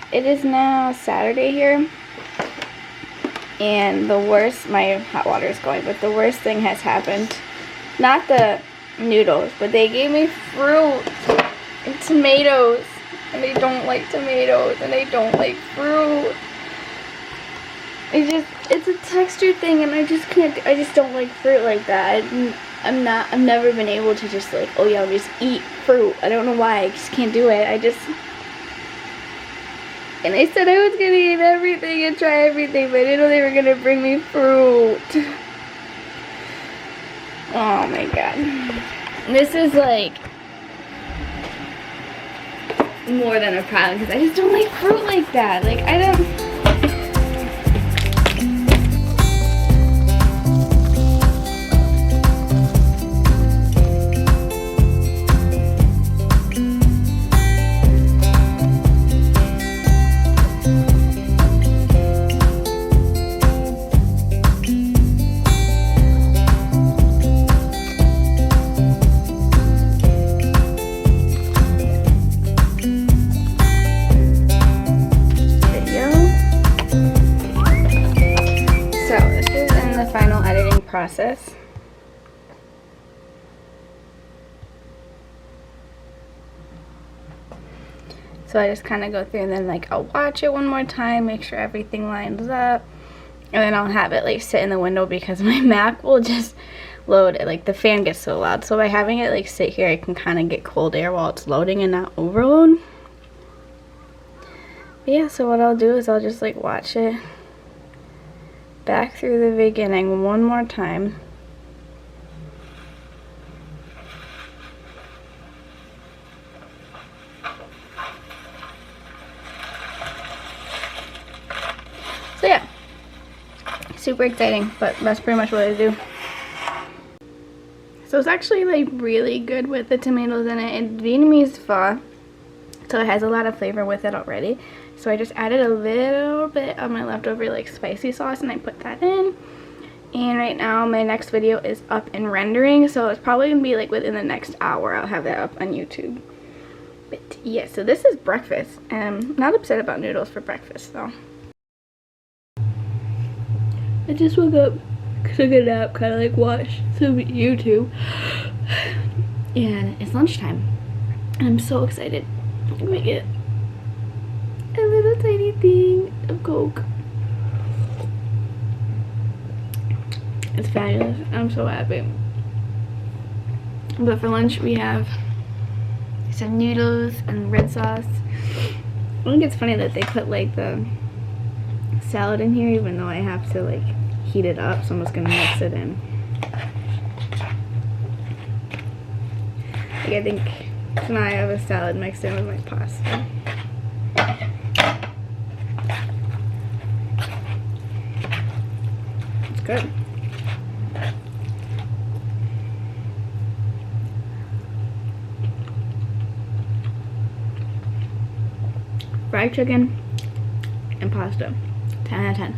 It is now Saturday here, and the worst, my hot water is going, but the worst thing has happened. Not the noodles, but they gave me fruit and tomatoes, and I don't like tomatoes, and I don't like fruit. It's a texture thing, and I just don't like fruit like that. I've never been able to just like, oh yeah, I'll just eat fruit. I don't know why, I just can't do it. And I said I was gonna eat everything and try everything, but I didn't know they were gonna bring me fruit. Oh my god. This is like more than a problem, because I just don't like fruit like that. Like, I don't... process. So I just kind of go through, and then like I'll watch it one more time, make sure everything lines up, and then I'll have it like sit in the window, because my Mac will just load it. Like the fan gets so loud, so by having it like sit here, I can kind of get cold air while it's loading and not overload. But yeah, so what I'll do is I'll just like watch it back through the beginning one more time. So yeah, super exciting, but that's pretty much what I do. So it's actually like really good with the tomatoes in it. It's Vietnamese pho, so it has a lot of flavor with it already. So I just added a little bit of my leftover like spicy sauce, and I put that in. And right now my next video is up and rendering, so it's probably gonna be like within the next hour I'll have that up on YouTube. But yeah, so this is breakfast. I'm not upset about noodles for breakfast though. I just woke up, took a nap, kind of like watched some YouTube, and it's lunchtime. And I'm so excited to make it a little tiny thing of Coke. It's fabulous. I'm so happy. But for lunch we have some noodles and red sauce. I think it's funny that they put like the salad in here, even though I have to like heat it up, so I'm just gonna mix it in. Like, I think now I have a salad mixed in with my pasta. It's good. Fried chicken and pasta. 10 out of 10.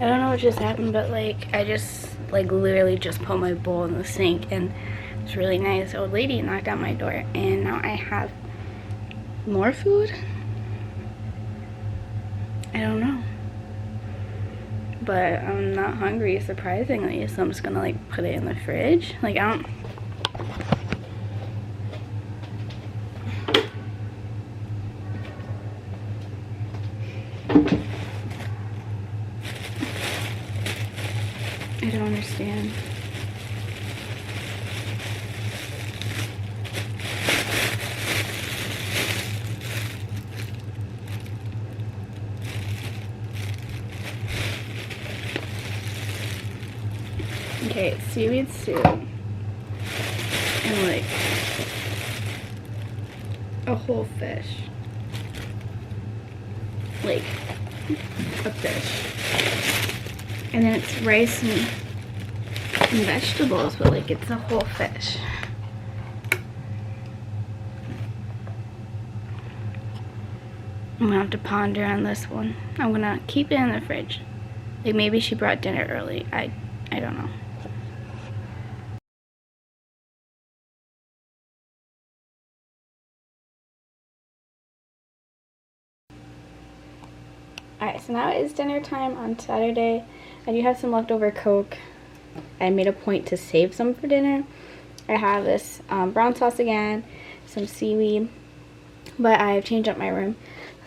I don't know what just happened, but like I just like literally just put my bowl in the sink, and this really nice old lady knocked on my door, and now I have more food. I don't know, but I'm not hungry surprisingly, so I'm just gonna like put it in the fridge. Like I don't understand. Okay, it's seaweed soup and like a whole fish. Like a fish. And then it's rice and vegetables, but like it's a whole fish. I'm gonna have to ponder on this one. I'm gonna keep it in the fridge. Like maybe she brought dinner early. I don't know. Alright, so now it is dinner time on Saturday. I do have some leftover Coke. I made a point to save some for dinner. I have this brown sauce again, some seaweed, but I have changed up my room.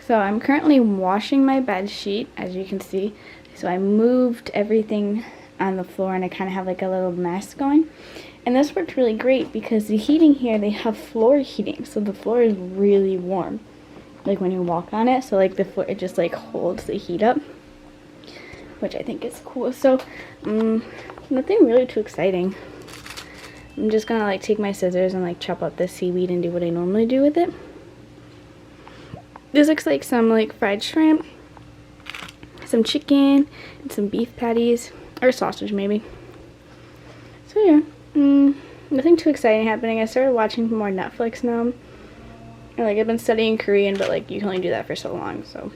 So I'm currently washing my bed sheet, as you can see. So I moved everything on the floor and I kind of have like a little mess going. And this worked really great because the heating here, they have floor heating. So the floor is really warm, like when you walk on it. So like the floor, it just like holds the heat up, which I think is cool. So nothing really too exciting. I'm just gonna like take my scissors and like chop up the seaweed and do what I normally do with it. This looks like some like fried shrimp, some chicken, and some beef patties, or sausage maybe. So yeah, nothing too exciting happening. I started watching more Netflix now. And, like, I've been studying Korean, but like you can only do that for so long, so.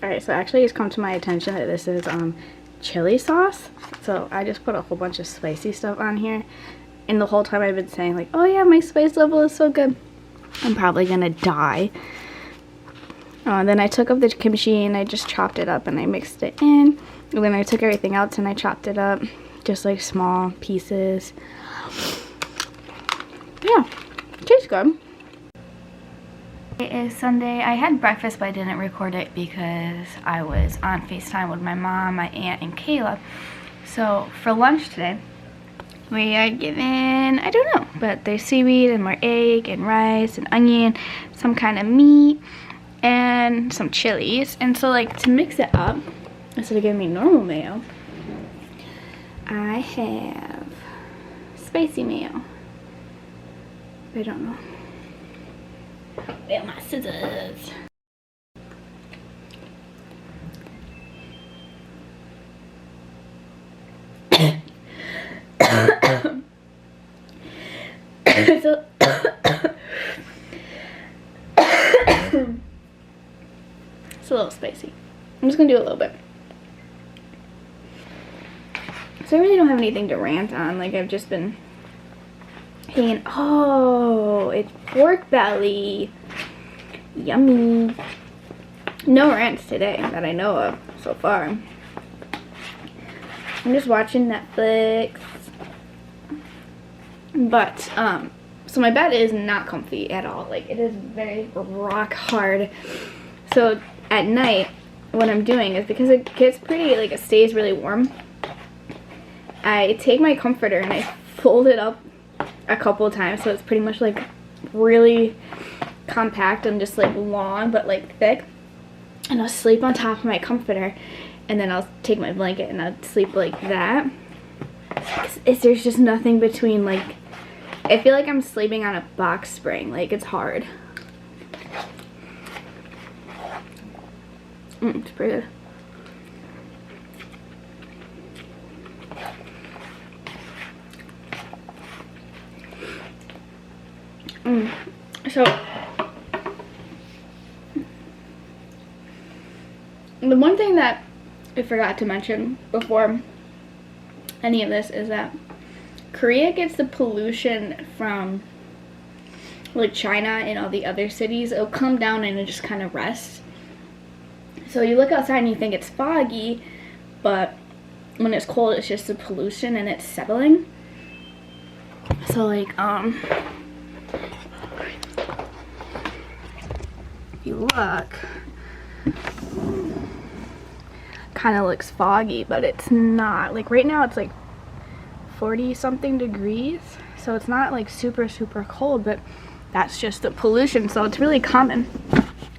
Alright, so actually it's come to my attention that this is chili sauce. So I just put a whole bunch of spicy stuff on here. And the whole time I've been saying like, oh yeah, my spice level is so good. I'm probably gonna die. Then I took up the kimchi and I just chopped it up and I mixed it in. And then I took everything else and I chopped it up, just like small pieces. Yeah, tastes good. It is Sunday. I had breakfast but I didn't record it because I was on FaceTime with my mom, my aunt, and Kayla. So for lunch today, we are given, I don't know, but there's seaweed and more egg and rice and onion, some kind of meat, and some chilies. And so like to mix it up, instead of giving me normal mayo, I have spicy mayo. I don't know. Where my scissors? So it's a little spicy. I'm just gonna do a little bit. So I really don't have anything to rant on. Like I've just been hanging. Oh, it's pork belly. Yummy. No rants today that I know of so far. I'm just watching Netflix. But so my bed is not comfy at all. Like it is very rock hard. So at night what I'm doing is, because it gets pretty, like it stays really warm, I take my comforter and I fold it up a couple of times so it's pretty much like really compact and just like long but like thick, and I'll sleep on top of my comforter and then I'll take my blanket and I'll sleep like that. There's just nothing between, like I feel like I'm sleeping on a box spring. Like it's hard. It's pretty good. So the one thing that I forgot to mention before any of this is that Korea gets the pollution from like China and all the other cities. It'll come down and it just kind of rests. So you look outside and you think it's foggy, but when it's cold it's just the pollution and it's settling. So like if you look, kind of looks foggy, but it's not. Like right now it's like 40 something degrees, so it's not like super cold, but that's just the pollution. So it's really common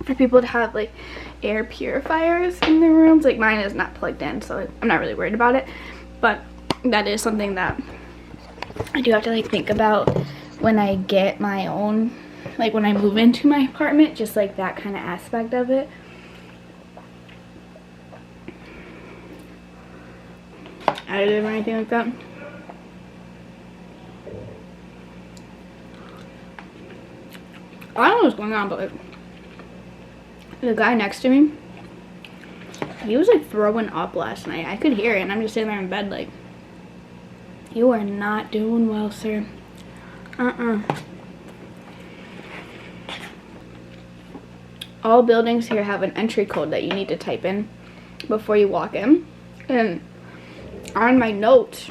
for people to have like air purifiers in their rooms. Like mine is not plugged in, so I'm not really worried about it, but that is something that I do have to like think about when I get my own, like when I move into my apartment, just like that kind of aspect of it. Additive or anything like that. I don't know what's going on, but like, the guy next to me, he was like throwing up last night. I could hear it and I'm just sitting there in bed like, you are not doing well, sir. all buildings here have an entry code that you need to type in before you walk in. And on my notes,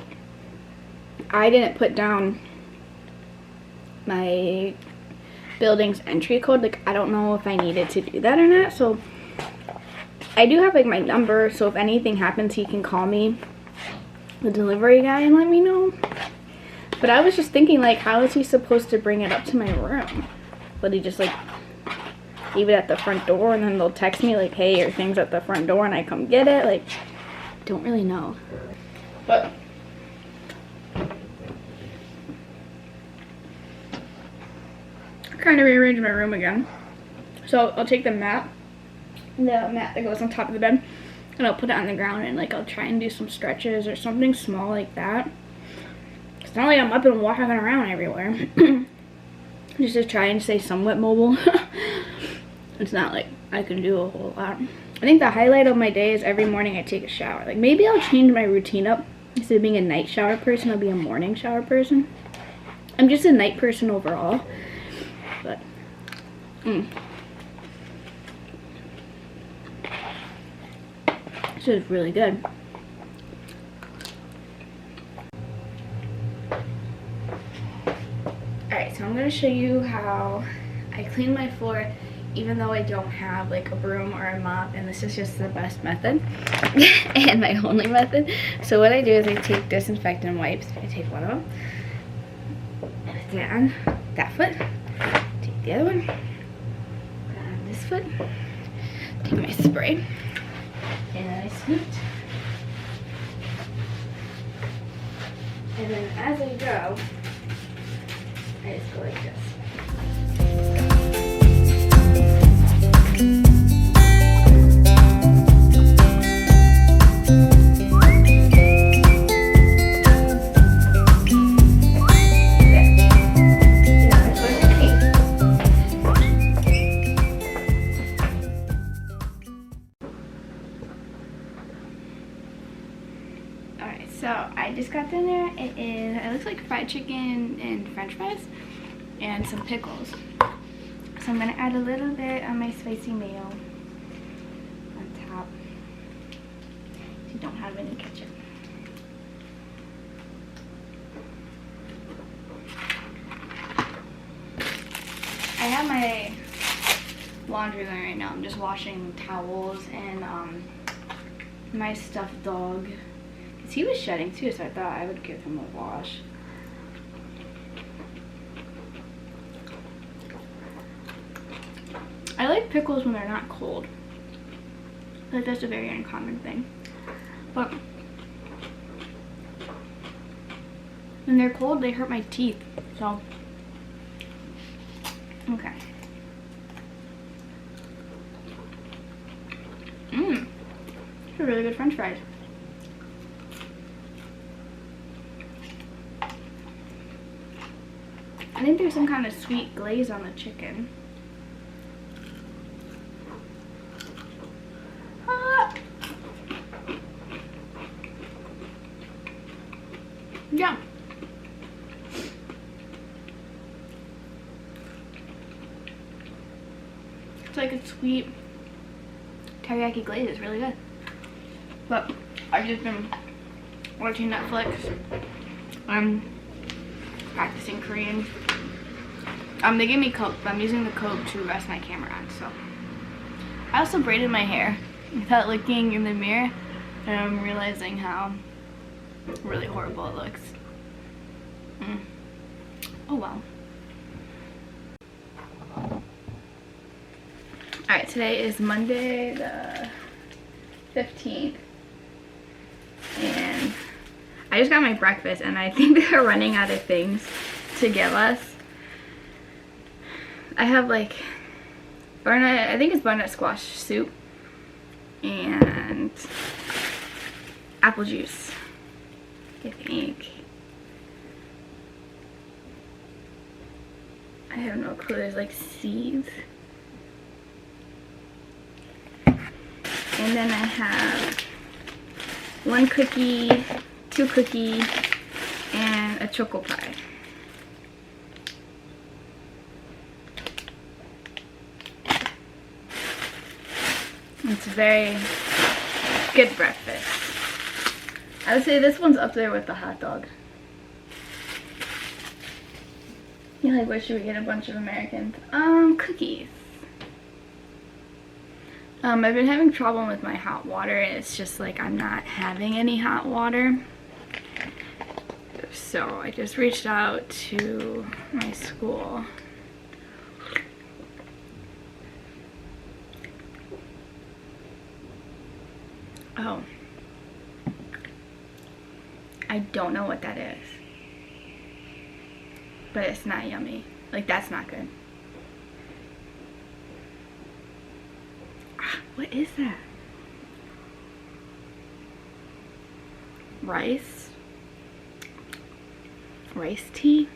I didn't put down my building's entry code. Like, I don't know if I needed to do that or not. So I do have like my number, so if anything happens, he can call me, the delivery guy, and let me know. But I was just thinking, like, how is he supposed to bring it up to my room? Would he just like leave it at the front door and then they'll text me like, hey, your thing's at the front door, and I come get it? Like, don't really know. But kind of rearrange my room again. So I'll take the mat that goes on top of the bed, and I'll put it on the ground, and like I'll try and do some stretches or something small like that. It's not like I'm up and walking around everywhere. Just to try and stay somewhat mobile. It's not like I can do a whole lot. I think the highlight of my day is every morning I take a shower. Like, maybe I'll change my routine up. Instead of being a night shower person, I'll be a morning shower person. I'm just a night person overall. But, this is really good. Alright, so I'm going to show you how I clean my floor, even though I don't have like a broom or a mop, and this is just the best method and my only method. So what I do is I take disinfectant wipes. I take one of them, put it on that foot, take the other one, put it on this foot, take my spray, and then I scoot. And then as I go, I just go like this. Alright, so I just got dinner. It looks like fried chicken and french fries and some pickles. So I'm gonna add a little bit of my spicy mayo on top if you don't have any ketchup. I have my laundry going right now. I'm just washing towels and my stuffed dog, because he was shedding too, so I thought I would give him a wash. I like pickles when they're not cold. I feel like that's a very uncommon thing. But when they're cold, they hurt my teeth. So, okay. These are really good french fries. I think there's some kind of sweet glaze on the chicken. Yeah. It's like a sweet teriyaki glaze. It's really good. But I've just been watching Netflix. I'm practicing Korean. They gave me Coke, but I'm using the Coke to rest my camera on. So I also braided my hair without looking in the mirror, and I'm realizing how really horrible it looks. Oh well. Alright, today is Monday the 15th, and I just got my breakfast, and I think they're running out of things to give us. I have like I think it's butternut squash soup and apple juice, I think. I have no clue. There's like seeds. And then I have 1 cookie, 2 cookies, and a choco pie. It's very good breakfast. I would say this one's up there with the hot dog. You're like, what should we get a bunch of Americans? Cookies. I've been having trouble with my hot water, and it's just like I'm not having any hot water. So I just reached out to my school. Oh. I don't know what that is. But it's not yummy. Like, that's not good. Ah, what is that? Rice? Rice tea?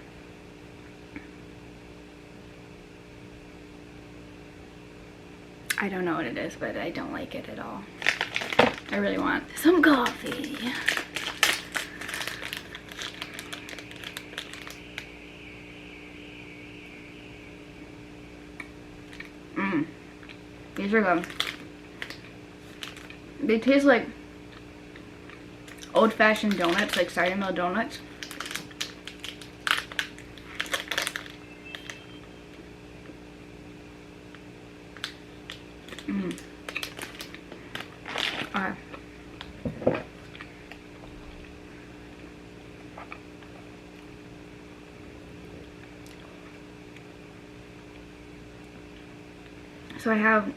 I don't know what it is, but I don't like it at all. I really want some coffee. These are good. They taste like old-fashioned donuts, like cider mill donuts. Alright. So I have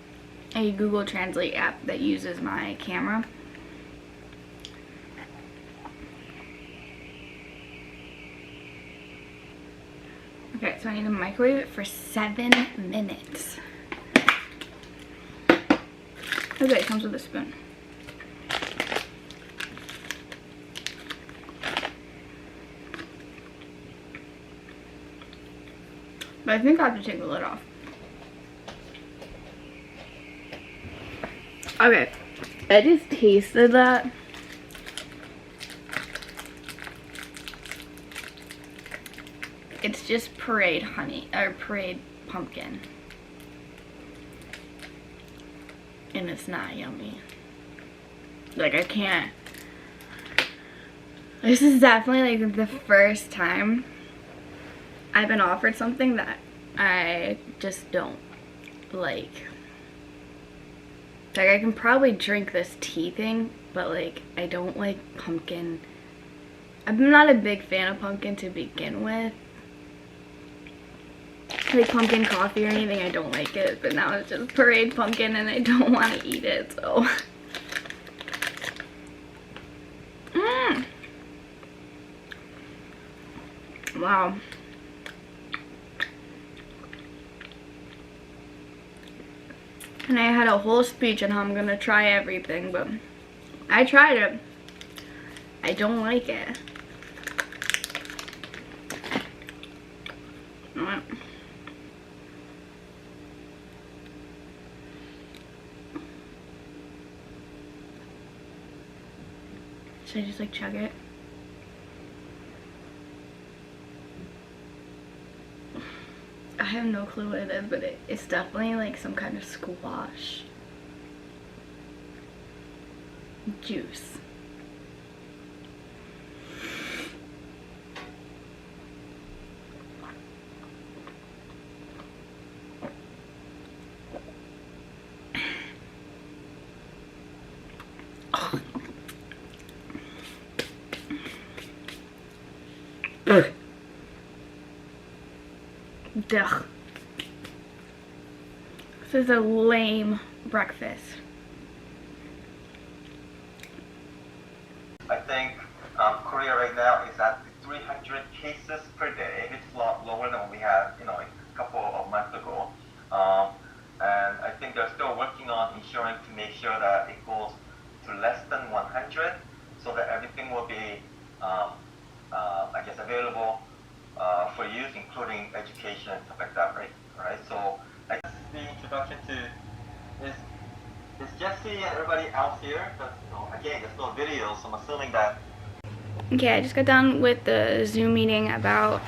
a Google Translate app that uses my camera. Okay, so I need to microwave it for 7 minutes. Okay, it comes with a spoon. But I think I have to take the lid off. Okay, I just tasted that. It's just Parade honey, or Parade pumpkin. And it's not yummy. Like, I can't. This is definitely like the first time I've been offered something that I just don't like. Like, I can probably drink this tea thing, but like, I don't like pumpkin. I'm not a big fan of pumpkin to begin with. Like pumpkin coffee or anything, I don't like it, but now it's just Parade pumpkin and I don't want to eat it, so. Wow. And I had a whole speech on how I'm gonna try everything, but I tried it. I don't like it. Should I just like chug it? I have no clue what it is, but it's definitely like some kind of squash juice. Ugh. This is a lame breakfast. I think Korea right now is at 300 cases per day. It's a lot lower than what we had, a couple of months ago. And I think they're still working on ensuring to make sure that it goes to less than 100, so that everything will be, I guess, available for use, including education and stuff like that, right? So I guess the introduction to is Jesse and everybody else here. But again, there's no video, so I'm assuming that. Okay, I just got done with the Zoom meeting about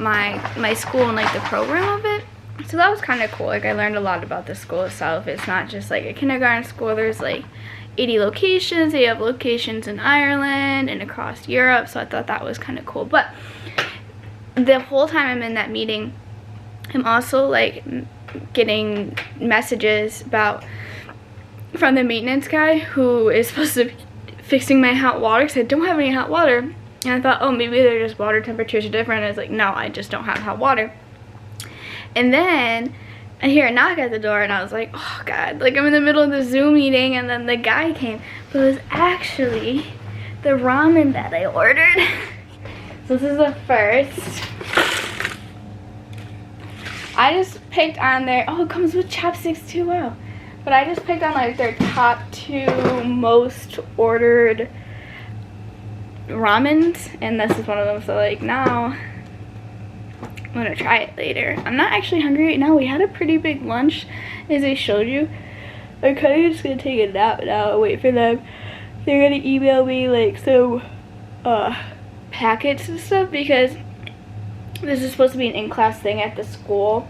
my school and like the program of it. So that was kind of cool. Like, I learned a lot about the school itself. It's not just like a kindergarten school. There's like 80 locations. They have locations in Ireland and across Europe, so I thought that was kind of cool. But the whole time I'm in that meeting, I'm also like getting messages from the maintenance guy who is supposed to be fixing my hot water, because I don't have any hot water. And I thought, oh, maybe they're just water temperatures are different. And I was like, no, I just don't have hot water. And then I hear a knock at the door, and I was like, oh God, like I'm in the middle of the Zoom meeting, and then the guy came. But it was actually the ramen that I ordered. So this is the first. I just picked on oh, it comes with chopsticks too, wow. But I just picked on like their top 2 most ordered ramens, and this is one of them. So like now I'm gonna try it later. I'm not actually hungry right now. We had a pretty big lunch, as I showed you. I'm kind of just gonna take a nap now and wait for them. They're gonna email me like some packets and stuff, because this is supposed to be an in-class thing at the school,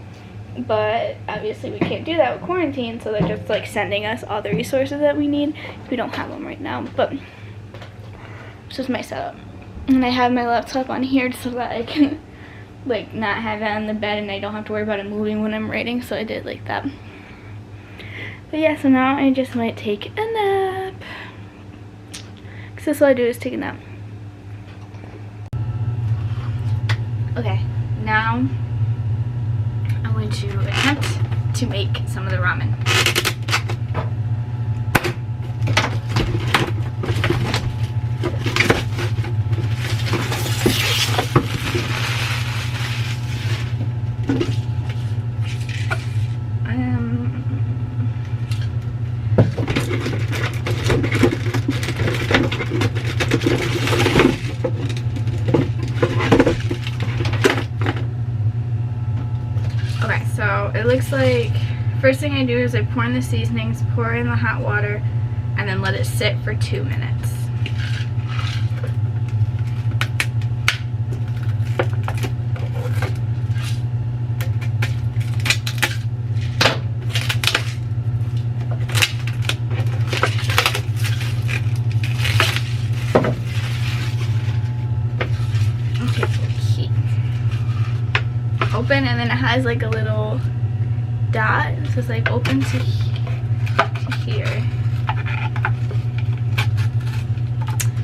but obviously we can't do that with quarantine, so they're just like sending us all the resources that we need. We don't have them right now, but this is my setup. And I have my laptop on here so that I can like not have it on the bed and I don't have to worry about it moving when I'm writing, so I did like that. But yeah, so now I just might take a nap, because that's all I do is take a nap. Okay, now I'm going to attempt to make some of the ramen. Okay, so it looks like first thing I do is I pour in the seasonings, pour in the hot water, and then let it sit for 2 minutes. Open, and then it has like a little dot. It says like open to here.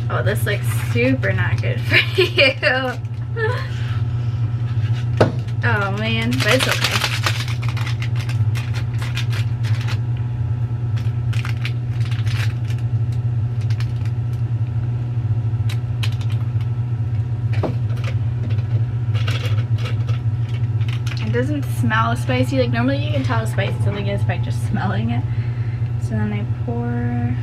Oh, this looks super not good for you. Oh man, but it's okay. It doesn't smell spicy. Like normally you can tell how spicy something is by just smelling it. So then I pour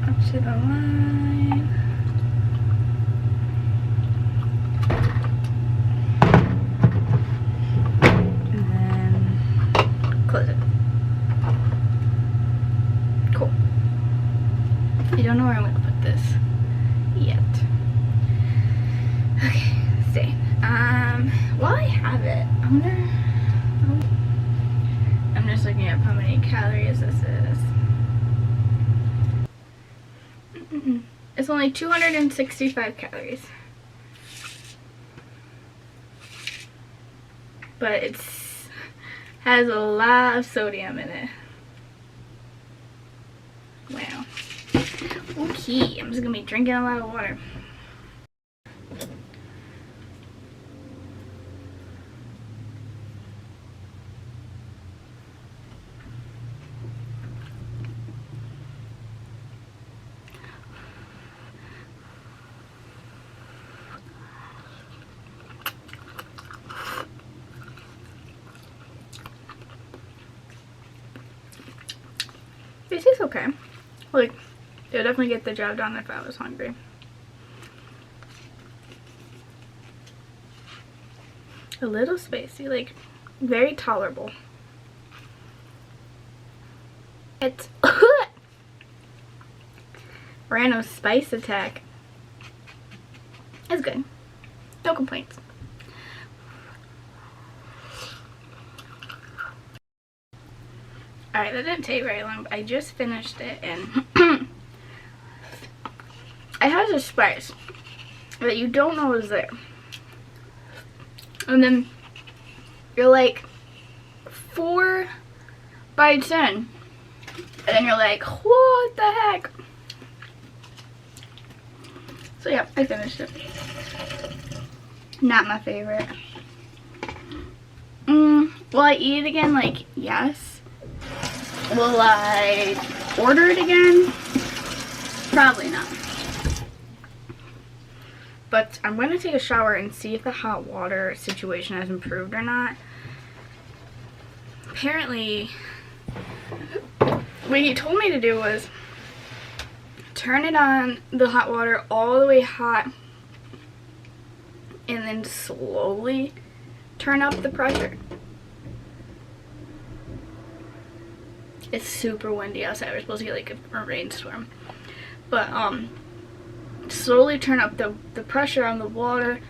up to the line. And then close it. Cool. I don't know where I'm going to put this yet. Okay, stay. While I have it, I'm just looking up how many calories this is. It's only 265 calories. But it has a lot of sodium in it. Wow. Okay, I'm just gonna be drinking a lot of water. It tastes okay. Like, it would definitely get the job done if I was hungry. A little spicy, like, very tolerable. It's random spice attack. It's good. No complaints. Alright, that didn't take very long, but I just finished it, and it has a spice that you don't know is there. And then you're like 4 bites in, and then you're like, what the heck? So yeah, I finished it. Not my favorite. Will I eat it again? Like, yes. Will I order it again? Probably not. But I'm going to take a shower and see if the hot water situation has improved or not. Apparently, what he told me to do was turn it on, the hot water, all the way hot, and then slowly turn up the pressure. It's super windy outside. We're supposed to get like a rainstorm. But slowly turn up the pressure on the water.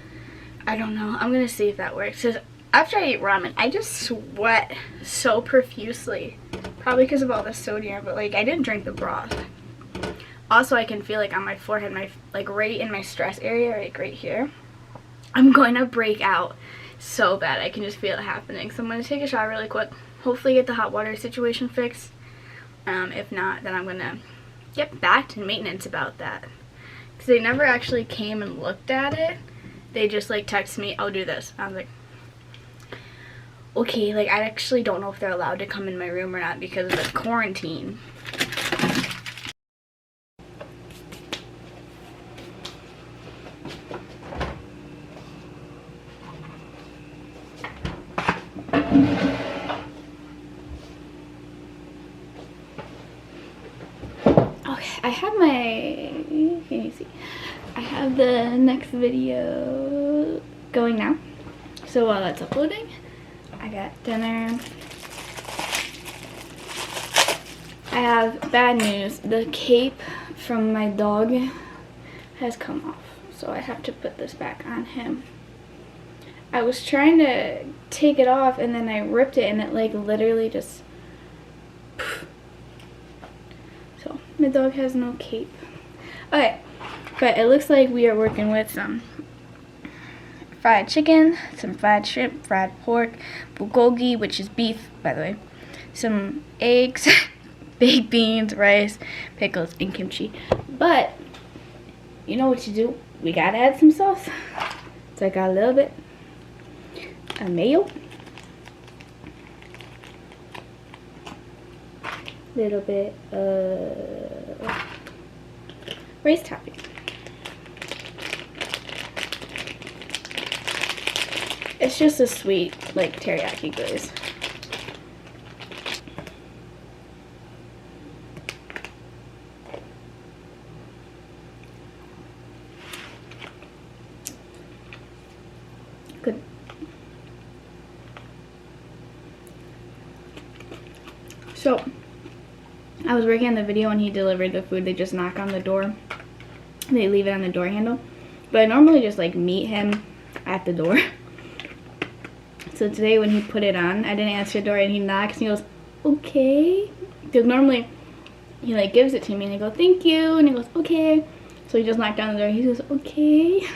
I don't know. I'm gonna see if that works. Cause after I eat ramen, I just sweat so profusely. Probably because of all the sodium, but like I didn't drink the broth. Also, I can feel like on my forehead, like right in my stress area, like right here, I'm going to break out so bad. I can just feel it happening. So I'm going to take a shower really quick. Hopefully get the hot water situation fixed. If not, then I'm going to get back to maintenance about that. Because they never actually came and looked at it. They just like texted me, I'll do this. I was like, okay, like I actually don't know if they're allowed to come in my room or not because of the quarantine. Okay, I have can you see? I have the next video going now. So while that's uploading, I got dinner. I have bad news. The cape from my dog has come off. So I have to put this back on him. I was trying to take it off and then I ripped it and it like literally just... So my dog has no cape. Okay, but it looks like we are working with some fried chicken, some fried shrimp, fried pork, bulgogi, which is beef, by the way, some eggs, baked beans, rice, pickles, and kimchi. But you know what you do? We gotta add some sauce. So I got a little bit of mayo, little bit of rice topping. It's just a sweet, like, teriyaki glaze. Good. So, I was working on the video when he delivered the food. They just knock on the door. They leave it on the door handle. But I normally just, like, meet him at the door. So today when he put it on, I didn't answer the door and he knocks and he goes, okay. Because normally he like gives it to me and I go, thank you. And he goes, okay. So he just knocked on the door and he goes, okay.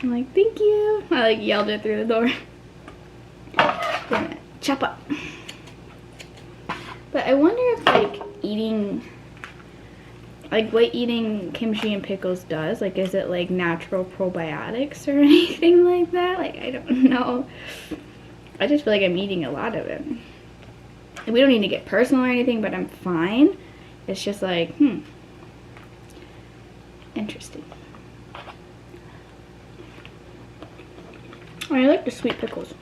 I'm like, thank you. I like yelled it through the door. Gonna chop up. But I wonder if like eating, like what eating kimchi and pickles does, like is it like natural probiotics or anything like that? Like I don't know. I just feel like I'm eating a lot of it. And we don't need to get personal or anything, but I'm fine. It's just like, interesting. I like the sweet pickles.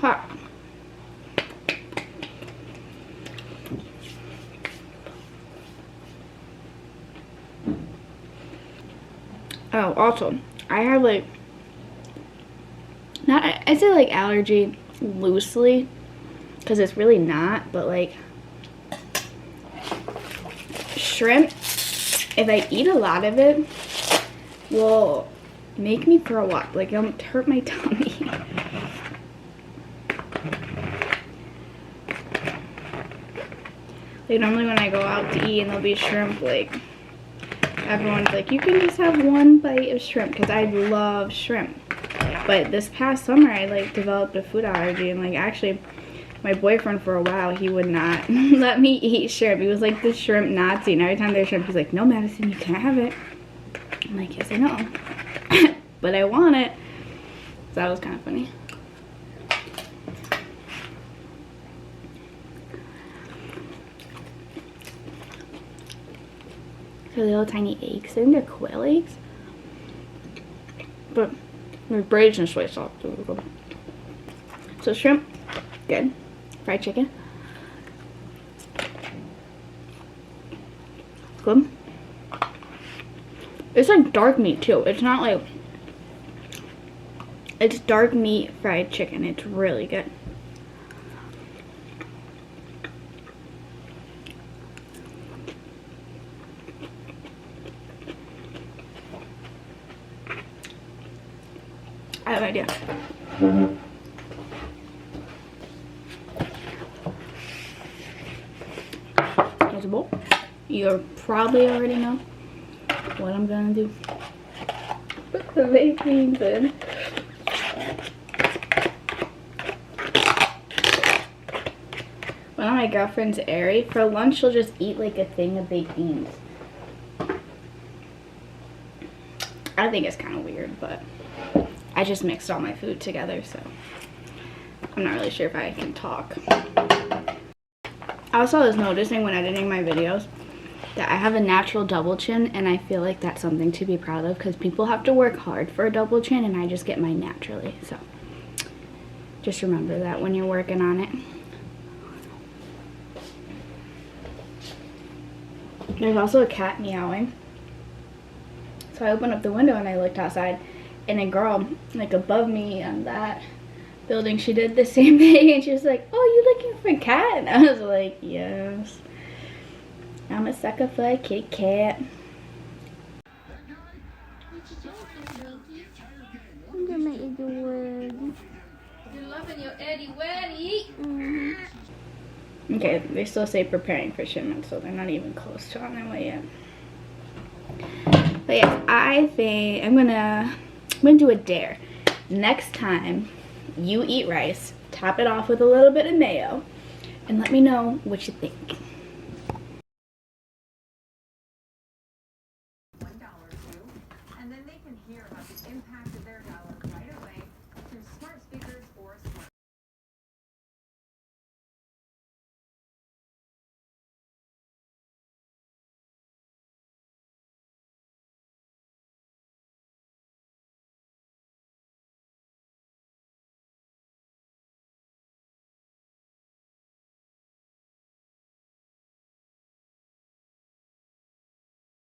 Hot. Oh, also, I have like, I say like allergy loosely, because it's really not, but like, shrimp, if I eat a lot of it, will make me throw up. Like, it'll hurt my tummy. Like normally when I go out to eat and there'll be shrimp, like everyone's like, you can just have one bite of shrimp, because I love shrimp. But this past summer I like developed a food allergy, and like actually my boyfriend for a while, he would not let me eat shrimp. He was like the shrimp Nazi, and every time there's shrimp he's like, no Madison, you can't have it. I'm like, yes I know. But I want it. So that was kind of funny. They're little tiny eggs. I think they're quail eggs. But they're braised in soy sauce. So shrimp, good. Fried chicken, good. It's like dark meat too. It's not like, it's dark meat fried chicken. It's really good. I have an idea. Here's a bowl. You probably already know what I'm gonna do. Put the baked beans in. One of my girlfriends, Ari, for lunch she'll just eat like a thing of baked beans. I think it's kind of weird, but I just mixed all my food together, so I'm not really sure if I can talk. I also was noticing when editing my videos that I have a natural double chin, and I feel like that's something to be proud of, because people have to work hard for a double chin, and I just get mine naturally. So just remember that when you're working on it. There's also a cat meowing. So I opened up the window and I looked outside, and a girl like above me on that building, she did the same thing, and she was like, oh, you looking for a cat? And I was like, yes, I'm a sucker for a kitty cat. I'm gonna make you do it. You're loving your Eddie Weddy. Okay, they still say preparing for shipment, so they're not even close to on their way yet. But yeah, I think I'm gonna do a dare. Next time you eat rice, top it off with a little bit of mayo, and let me know what you think. $1 or two, and then they can hear about the impact of their dollar